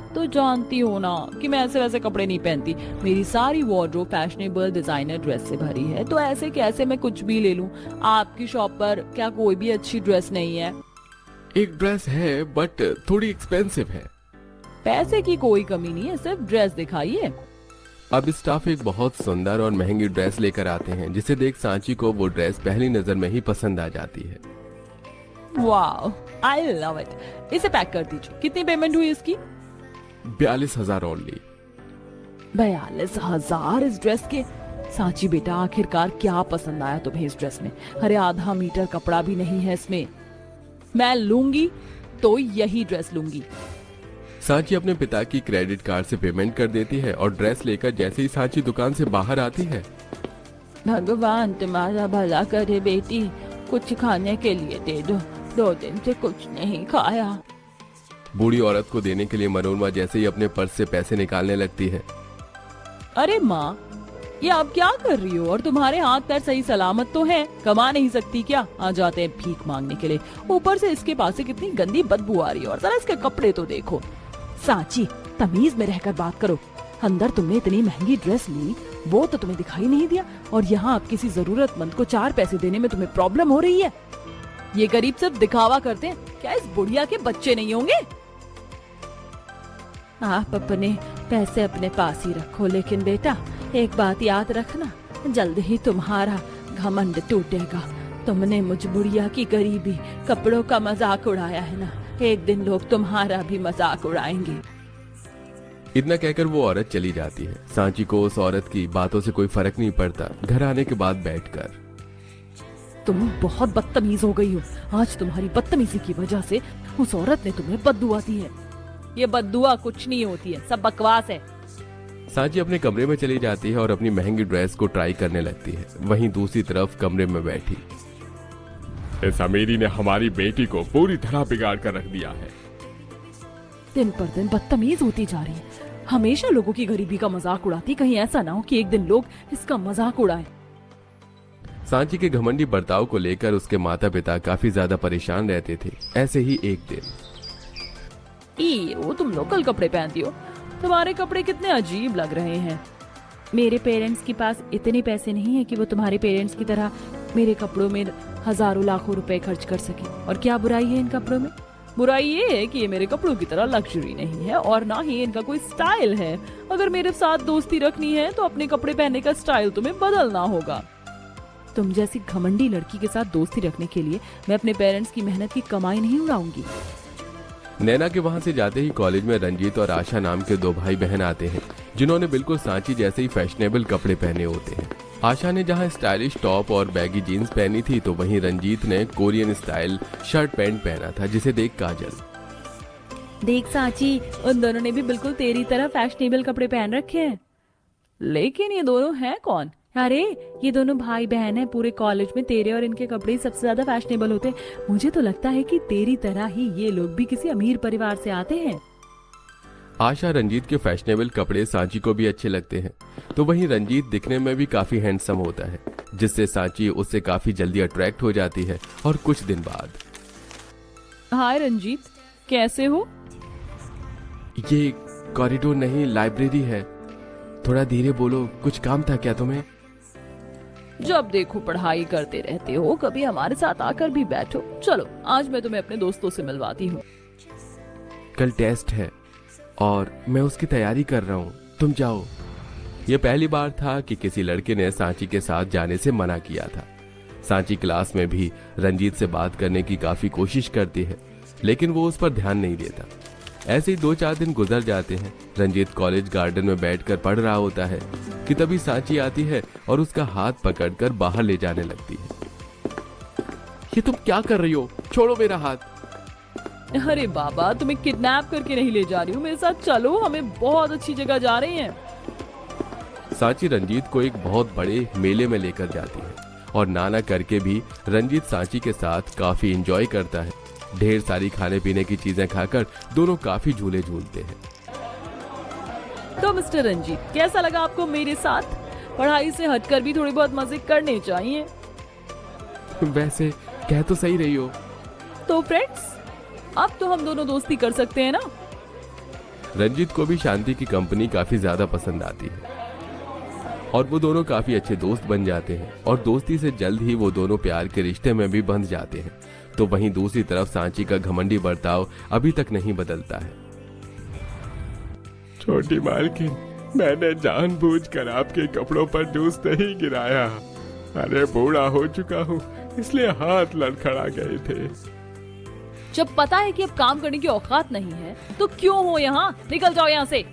आप तो जानती हो ना कि मैं ऐसे वैसे कपड़े नहीं पहनती। मेरी सारी वार्डरोब फैशनेबल डिजाइनर ड्रेस से भरी है, तो ऐसे कैसे मैं कुछ भी ले लूं? आपकी शॉप पर क्या कोई भी अच्छी ड्रेस नहीं है? एक ड्रेस है बट थोड़ी एक्सपेंसिव है। पैसे की कोई कमी नहीं है, सिर्फ ड्रेस दिखाइए। अब स्टाफ एक बहुत सुंदर और महंगी ड्रेस लेकर आते हैं, जिसे देख सांची को वो ड्रेस पहली नजर में ही पसंद आ जाती है। Wow, I love it. इसे पैक कर दीजिए। कितनी पेमेंट हुई इसकी? 42,000 ओनली। 42,000 इस ड्रेस के? सांची बेटा, आखिरकार क्या पसंद आया तुम्हें इस ड्रेस में? अरे आधा मीटर कपड़ा भी नहीं है इसमें। मैं लूंगी तो यही ड्रेस लूंगी। सांची अपने पिता की क्रेडिट कार्ड से पेमेंट कर देती है और ड्रेस लेकर जैसे ही सांची दुकान से बाहर आती है, भगवान तुम्हारा भला करे बेटी, कुछ खाने के लिए दे दो, 2 दिन से कुछ नहीं खाया। बूढ़ी औरत को देने के लिए मनोरमा जैसे ही अपने पर्स से पैसे निकालने लगती है। अरे माँ, ये आप क्या कर रही हो? और तुम्हारे हाथ पैर सही सलामत तो हैं? कमा नहीं सकती क्या? आ जाते हैं भीख मांगने के लिए। ऊपर से इसके पास से कितनी गंदी बदबू आ रही है, और जरा इसके कपड़े तो देखो। सांची, तमीज में रहकर बात करो। अंदर तुमने इतनी महंगी ड्रेस ली, वो तो तुम्हें दिखाई नहीं दिया, और यहाँ आप किसी जरूरतमंद को 4 पैसे देने में तुम्हें प्रॉब्लम हो रही है। ये गरीब सिर्फ दिखावा करते हैं, क्या इस बुढ़िया के बच्चे नहीं होंगे? आप अपने पैसे अपने पास ही रखो, लेकिन बेटा एक बात याद रखना, जल्द ही तुम्हारा घमंड टूटेगा। तुमने मुझ बुढ़िया की गरीबी, कपड़ों का मजाक उड़ाया है ना, एक दिन लोग तुम्हारा भी मजाक उड़ाएंगे। इतना कहकर वो औरत चली जाती है। सांची को उस औरत की बातों से कोई फर्क नहीं पड़ता। घर आने के बाद बैठकर, तुम बहुत बदतमीज हो गई हो। आज तुम्हारी बदतमीजी की वजह से उस औरत ने तुम्हें बद्दुआ दी है। ये बद्दुआ कुछ नहीं होती है, सब बकवास है। सांची अपने कमरे में चली जाती है और अपनी महंगी ड्रेस को ट्राई करने लगती है। वहीं दूसरी तरफ कमरे में बैठी इस अमीरी ने हमारी बेटी को पूरी तरह बिगाड़ कर रख दिया है। दिन पर दिन बदतमीज होती जा रही है, हमेशा लोगों की गरीबी का मजाक उड़ाती। कहीं ऐसा ना हो कि एक दिन लोग इसका मजाक उड़ाएं। सांची के घमंडी बर्ताव को लेकर उसके माता पिता काफी ज्यादा परेशान रहते थे। ऐसे ही एक दिन, वो तुम लोकल कपड़े पहनती हो, तुम्हारे कपड़े कितने अजीब लग रहे हैं। मेरे पेरेंट्स के पास इतने पैसे नहीं है कि वो तुम्हारे पेरेंट्स की तरह मेरे कपड़ों में हजारों लाखों रुपए खर्च कर सके। और क्या बुराई है इन कपड़ों में? बुराई ये है कि ये मेरे कपड़ों की तरह लग्जरी नहीं है, और ना ही इनका कोई स्टाइल है। अगर मेरे साथ दोस्ती रखनी है तो अपने कपड़े पहनने का स्टाइल तुम्हें बदलना होगा। तुम जैसी घमंडी लड़की के साथ दोस्ती रखने के लिए मैं अपने पेरेंट्स की मेहनत की कमाई नहीं उड़ाऊंगी। नैना के वहां से जाते ही कॉलेज में रंजीत और आशा नाम के 2 भाई बहन आते हैं, जिन्होंने बिल्कुल सांची जैसे ही फैशनेबल कपड़े पहने होते हैं। आशा ने जहां स्टाइलिश टॉप और बैगी जीन्स पहनी थी, तो वहीं रंजीत ने कोरियन स्टाइल शर्ट पैंट पहना था, जिसे देख काजल, देख सांची, उन दोनों ने भी बिल्कुल तेरी तरह फैशनेबल कपड़े पहन रखे हैं। लेकिन ये दोनों हैं कौन? अरे ये दोनों भाई बहन हैं। पूरे कॉलेज में तेरे और इनके कपड़े ही सबसे ज्यादा फैशनेबल होते हैं। मुझे तो लगता है कि तेरी तरह ही ये लोग भी किसी अमीर परिवार से आते हैं। आशा रंजीत के फैशनेबल कपड़े सांची को भी अच्छे लगते हैं, तो वहीं रंजीत दिखने में भी काफी हैंडसम होता है, जिससे सांची उससे काफी जल्दी अट्रैक्ट हो जाती है। और कुछ दिन बाद, हाय रंजीत, कैसे हो? ये कॉरिडोर नहीं, लाइब्रेरी है। थोड़ा धीरे बोलो, कुछ काम था क्या तुम्हें? जब देखो पढ़ाई करते रहते हो, कभी हमारे साथ आकर भी बैठो। चलो आज मैं तुम्हें अपने दोस्तों से मिलवाती हूँ। कल टेस्ट है और मैं उसकी तैयारी कर रहा हूँ, तुम जाओ। यह पहली बार था कि किसी लड़के ने सांची के साथ जाने से मना किया था। सांची क्लास में भी रंजीत से बात करने की काफी कोशिश करती है, लेकिन वो उस पर ध्यान नहीं देता। ऐसे ही 2-4 दिन गुजर जाते हैं। रंजीत कॉलेज गार्डन में बैठकर पढ़ रहा होता है कि तभी सांची आती है और उसका हाथ पकड़कर बाहर ले जाने लगती है। ये तुम क्या कर रही हो? छोड़ो मेरा हाथ। अरे बाबा, तुम्हें किडनैप करके नहीं ले जा रही हूँ, मेरे साथ चलो, हमें बहुत अच्छी जगह जा रहे हैं। सांची रंजीत को एक बहुत बड़े मेले में लेकर जाती है और नाना करके भी रंजीत सांची के साथ काफी एंजॉय करता है। ढेर सारी खाने पीने की चीजें खाकर दोनों काफी झूले झूलते हैं। तो मिस्टर रंजीत, कैसा लगा आपको मेरे साथ? पढ़ाई से हटकर भी थोड़ी बहुत मजे करने चाहिए। वैसे कह तो सही रही हो। तो फ्रेंड्स, अब तो हम दोनों दोस्ती कर सकते हैं ना? रंजीत को भी शांति की कंपनी काफी ज्यादा पसंद आती है और वो दोनों काफी अच्छे दोस्त बन जाते हैं और दोस्ती से जल्द ही वो दोनों प्यार के रिश्ते में भी बंध जाते हैं। तो वहीं दूसरी तरफ सांची का घमंडी बर्ताव अभी तक नहीं बदलता है। छोटी मालकिन, मैंने जानबूझकर आपके कपड़ों पर जूस नहीं गिराया। अरे बूढ़ा हो चुका हूँ, इसलिए हाथ लड़खड़ा गए थे। जब पता है कि अब काम करने की औकात नहीं है तो क्यों हो यहाँ? निकल जाओ यहाँ से।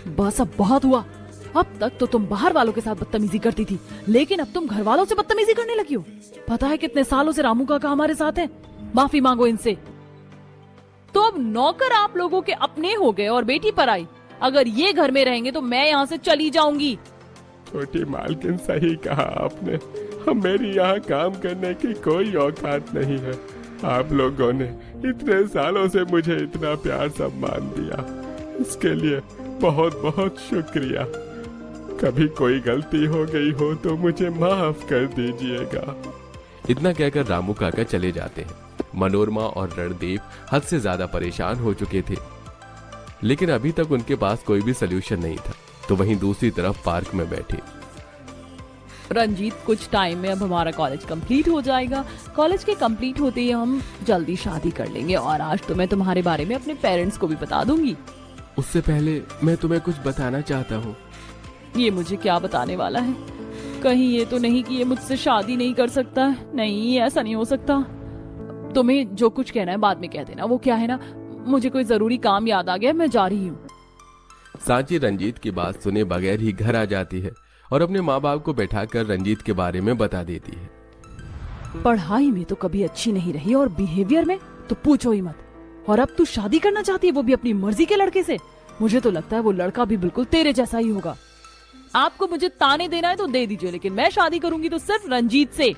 बस अब बहुत हुआ। अब तक तो तुम बाहर वालों के साथ बदतमीजी करती थी, लेकिन अब तुम घर वालों से बदतमीजी करने लगी हो। पता है कितने सालों से रामू काका हमारे साथ है। माफी मांगो इनसे। तो अब नौकर आप लोगों के अपने हो गए और बेटी पर आई। अगर ये घर में रहेंगे तो मैं यहाँ से चली जाऊंगी। छोटी मालकिन, सही कहा आपने। हम मेरी यहाँ काम करने की कोई औकात नहीं है। आप लोगों ने इतने सालों से मुझे इतना प्यार सम्मान दिया, इसके लिए बहुत बहुत शुक्रिया। कभी कोई गलती हो गई हो तो मुझे माफ कर दीजिएगा। इतना कहकर रामू काका चले जाते हैं। मनोरमा और रणदीप हद से ज्यादा परेशान हो चुके थे, लेकिन अभी तक उनके पास कोई भी सलूशन नहीं था। तो वहीं दूसरी तरफ पार्क में बैठे रंजीत, कुछ टाइम में अब हमारा कॉलेज कंप्लीट हो जाएगा। कॉलेज के कंप्लीट होते ही हम जल्दी शादी कर लेंगे और आज तो मैं तुम्हारे बारे में अपने पेरेंट्स को भी बता दूंगी। उससे पहले मैं तुम्हें कुछ बताना चाहता हूँ। ये मुझे क्या बताने वाला है? कहीं ये तो नहीं कि ये मुझसे शादी नहीं कर सकता है? नहीं, ऐसा नहीं हो सकता। तुम्हें जो कुछ कहना है बाद में कह देना। वो क्या है ना, मुझे कोई जरूरी काम याद आ गया, मैं जा रही हूँ। सांची रंजीत की बात सुने बगैर ही घर आ जाती है और अपने माँ बाप को बैठाकर रंजीत के बारे में बता देती है। पढ़ाई में तो कभी अच्छी नहीं रही और बिहेवियर में तो पूछो ही मत। और अब तू शादी करना चाहती है, वो भी अपनी मर्जी के लड़के से। मुझे तो लगता है वो लड़का भी बिल्कुल तेरे जैसा ही होगा। आपको मुझे ताने देना है तो दे दीजिए, लेकिन मैं शादी करूंगी तो सिर्फ रंजीत से।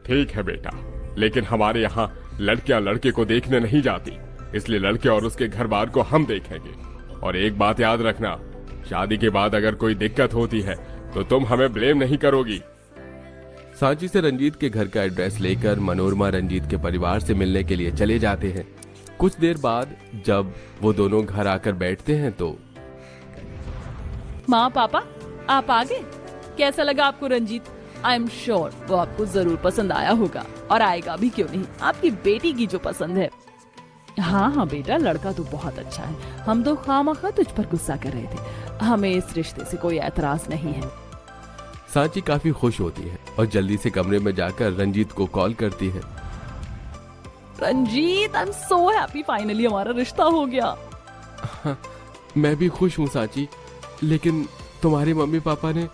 ठीक है बेटा, लेकिन हमारे यहाँ लड़कियां लड़के को देखने नहीं जाती, इसलिए लड़के और उसके घर बार को हम देखेंगे। और एक बात याद रखना, शादी के बाद अगर कोई दिक्कत होती है तो तुम हमें ब्लेम नहीं करोगी। सांची से रंजीत के घर का एड्रेस लेकर मनोरमा रंजीत के परिवार से मिलने के लिए चले जाते हैं। कुछ देर बाद जब वो दोनों घर आकर बैठते हैं तो माँ पापा, आप आ गए। कैसा लगा आपको रंजीत? आई एम श्योर वो आपको जरूर पसंद आया होगा, और आएगा भी क्यों नहीं, आपकी बेटी की जो पसंद है। हाँ हाँ बेटा, लड़का तो बहुत अच्छा है। हम तो खामखा तुझ पर गुस्सा कर रहे थे। हमें इस रिश्ते से कोई एतराज नहीं है। सांची काफी खुश होती है और जल्दी से कमरे में जाकर रंजीत को कॉल करती है। Ranjit, I am so happy, finally हमारा रिश्ता हो गया। मैं भी खुश हूँ सांची, लेकिन तुम्हारे मम्मी पापा ने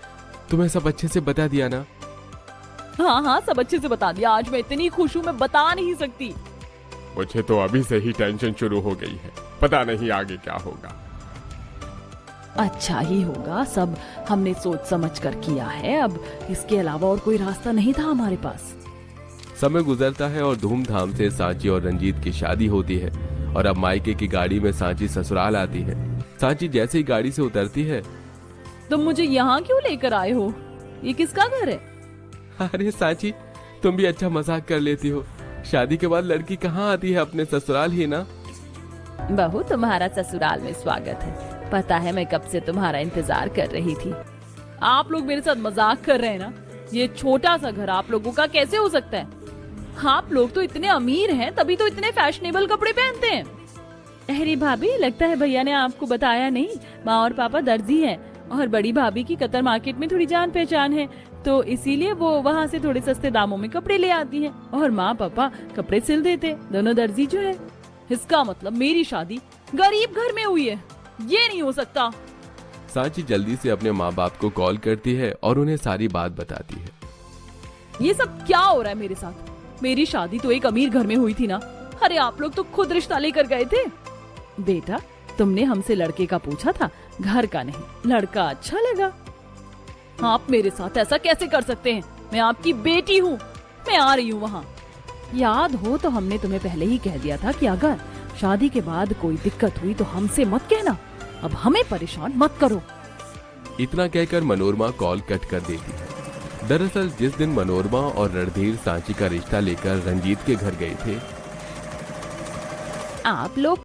तुम्हें सब अच्छे से बता दिया ना? हाँ हाँ, सब अच्छे से बता दिया। आज मैं इतनी खुश हूँ, मैं बता नहीं सकती। मुझे तो अभी से ही टेंशन शुरू हो गई है, पता नहीं आगे क्या होगा। अच्छा ही होगा, सब हमने सोच समझ कर किया है। अब इसके अलावा और कोई रास्ता नहीं था हमारे पास। समय गुजरता है और धूमधाम से सांची और रंजीत की शादी होती है और अब मायके की गाड़ी में सांची ससुराल आती है। सांची जैसे ही गाड़ी से उतरती है, तुम मुझे यहाँ क्यों लेकर आए हो? ये किसका घर है? अरे सांची, तुम भी अच्छा मजाक कर लेती हो। शादी के बाद लड़की कहाँ आती है, अपने ससुराल ही ना। बहू, तुम्हारा ससुराल में स्वागत है। पता है मैं कब से तुम्हारा इंतजार कर रही थी। आप लोग मेरे साथ मजाक कर रहे हैं ना? ये छोटा सा घर आप लोगों का कैसे हो सकता है? आप लोग तो इतने अमीर हैं, तभी तो इतने फैशनेबल कपड़े पहनते हैं। अरे भाभी, लगता है भैया ने आपको बताया नहीं, माँ और पापा दर्जी हैं और बड़ी भाभी की कतर मार्केट में थोड़ी जान पहचान है, तो इसीलिए वो वहाँ से थोड़े सस्ते दामों में कपड़े ले आती हैं और माँ पापा कपड़े सिल देते, दोनों दर्जी जो है। इसका मतलब मेरी शादी गरीब घर में हुई है, ये नहीं हो सकता। सांची जल्दी से अपने माँ बाप को कॉल करती है और उन्हें सारी बात बताती है। ये सब क्या हो रहा है मेरे साथ? मेरी शादी तो एक अमीर घर में हुई थी ना। अरे आप लोग तो खुद रिश्ता लेकर गए थे। बेटा, तुमने हमसे लड़के का पूछा था, घर का नहीं। लड़का अच्छा लगा। आप मेरे साथ ऐसा कैसे कर सकते हैं? मैं आपकी बेटी हूँ, मैं आ रही हूँ वहाँ। याद हो तो हमने तुम्हें पहले ही कह दिया था कि अगर शादी के बाद कोई दिक्कत हुई तो हमसे मत कहना। अब हमें परेशान मत करो। इतना कहकर मनोरमा कॉल कट कर देती है। दरअसल जिस दिन मनोरमा और रणधीर सांची का रिश्ता लेकर रंजीत के घर गए थे, आप लोग